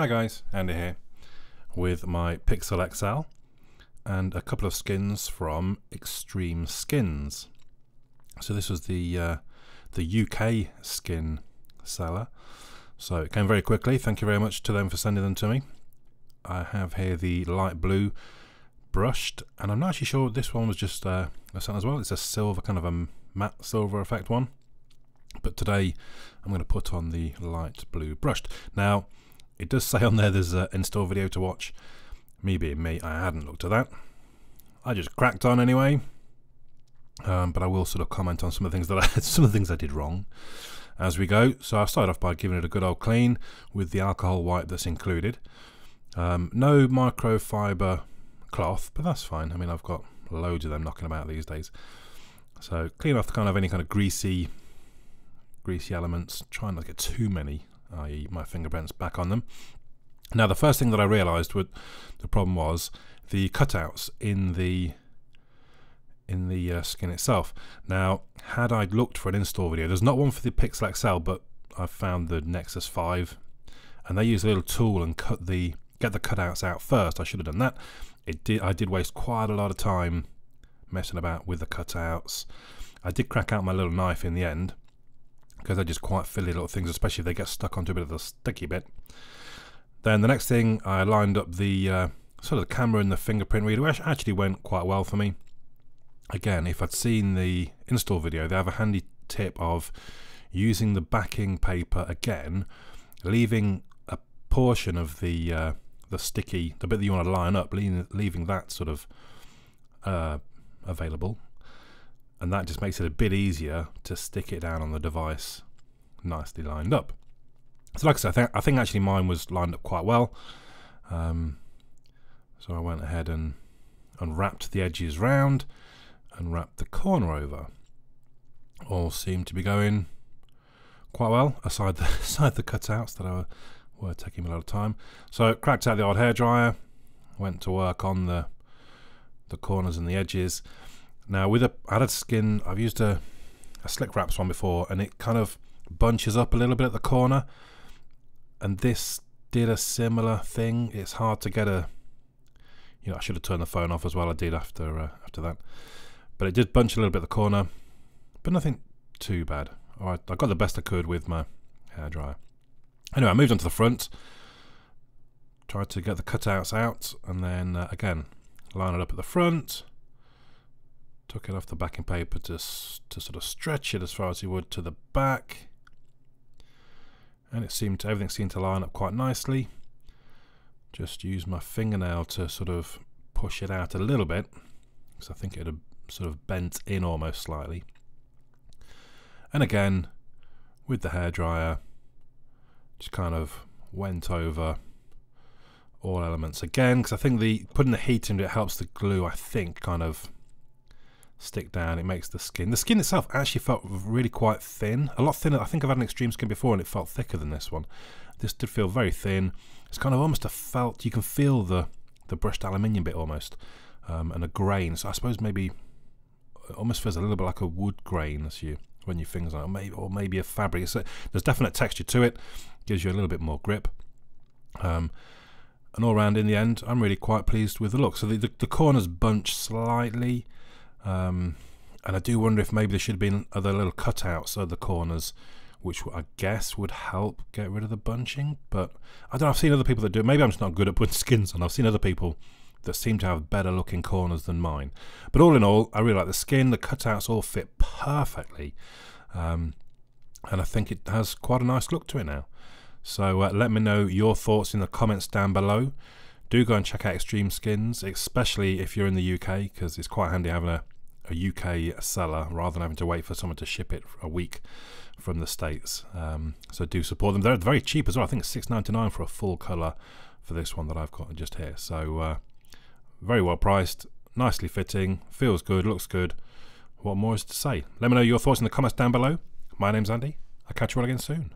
Hi guys, Andy here with my Pixel XL and a couple of skins from XtremeSkins. So this was the UK skin seller, so it came very quickly. Thank you very much to them for sending them to me. I have here the light blue brushed, and I'm not actually sure this one was just a sun as well. It's a silver, kind of a matte silver effect one, but today I'm going to put on the light blue brushed. Now it does say on there there's an install video to watch. Me being me, I hadn't looked at that. I just cracked on anyway. But I will sort of comment on some of the things that I did wrong as we go. So I started off by giving it a good old clean with the alcohol wipe that's included. No microfiber cloth, but that's fine. I mean, I've got loads of them knocking about these days. So clean off any kind of greasy elements. Try not to get too many, i.e. my fingerprints, back on them. Now the first thing that I realised the problem was the cutouts in the skin itself. Now, had I looked for an install video, there's not one for the Pixel XL, but I found the Nexus 5, and they use a little tool and get the cutouts out first. I should have done that. I did waste quite a lot of time messing about with the cutouts. I did crack out my little knife in the end, because they're just quite fiddly little things, especially if they get stuck onto a bit of the sticky bit. Then the next thing, I lined up the sort of the camera and the fingerprint reader, which actually went quite well for me. Again, if I'd seen the install video, they have a handy tip of using the backing paper again, leaving a portion of the sticky, the bit that you want to line up, leaving that sort of available, and that just makes it a bit easier to stick it down on the device nicely lined up. So like I said, I think actually mine was lined up quite well. So I went ahead and wrapped the edges round and wrapped the corner over. All seemed to be going quite well, aside the cutouts that were taking me a lot of time. So cracked out the old hairdryer, went to work on the corners and the edges. Now with a added skin, I've used a slick wraps one before, and it kind of bunches up a little bit at the corner, and this did a similar thing. It's hard to get I should have turned the phone off as well. I did after that, but it did bunch a little bit at the corner, but nothing too bad. All right, I got the best I could with my hairdryer. Anyway, I moved on to the front, tried to get the cutouts out, and then again line it up at the front. Took it off the backing paper to sort of stretch it as far as you would to the back, and everything seemed to line up quite nicely. Just use my fingernail to sort of push it out a little bit, because I think it had sort of bent in almost slightly. And again, with the hairdryer, just kind of went over all elements again, because I think putting the heat into it helps the glue, I think, kind of stick down. It makes the skin itself actually felt really quite thin, a lot thinner. I think I've had an extreme skin before and it felt thicker than this one. This did feel very thin. It's kind of almost a felt, you can feel the brushed aluminium bit almost, and a grain. So I suppose maybe it almost feels a little bit like a wood grain as you when your fingers on it, or maybe a fabric. There's definite texture to it, gives you a little bit more grip. And all around, in the end, I'm really quite pleased with the look. So the corners bunch slightly. And I do wonder if maybe there should have been other little cutouts at the corners, which I guess would help get rid of the bunching. But I don't know, I've seen other people that do it. Maybe I'm just not good at putting skins on. I've seen other people that seem to have better looking corners than mine. But all in all, I really like the skin. The cutouts all fit perfectly, and I think it has quite a nice look to it now. So let me know your thoughts in the comments down below. Do go and check out XtremeSkins, especially if you're in the UK, because it's quite handy having a UK seller rather than having to wait for someone to ship it a week from the States. So do support them. They're very cheap as well. I think it's $6.99 for a full colour for this one that I've got just here. So very well priced, nicely fitting, feels good, looks good. What more is to say? Let me know your thoughts in the comments down below. My name's Andy. I'll catch you all again soon.